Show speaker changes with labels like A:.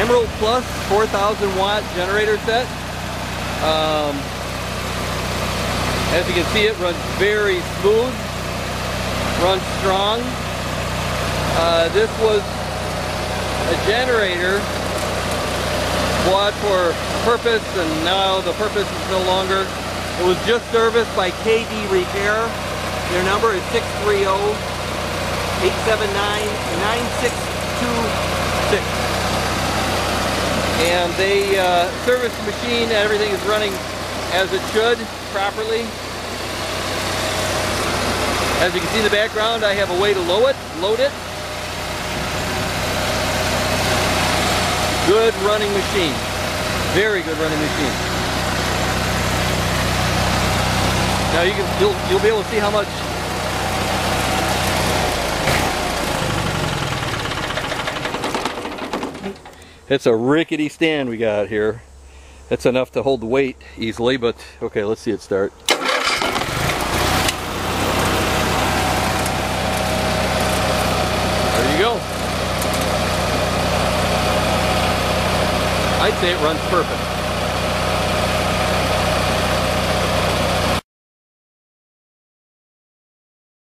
A: Emerald Plus 4,000 watt generator set. As you can see, it runs very smooth, runs strong. This was a generator bought for a purpose, and now the purpose is no longer. It was just serviced by KD Repair. Their number is 630-879-9626. And they service the machine. Everything is running as it should, properly. As you can see in the background, I have a way to load it. Good running machine. Very good running machine. Now you'll be able to see how much it's a rickety stand we got here. That's enough to hold the weight easily, but okay, let's see it start. There you go. I'd say it runs perfect.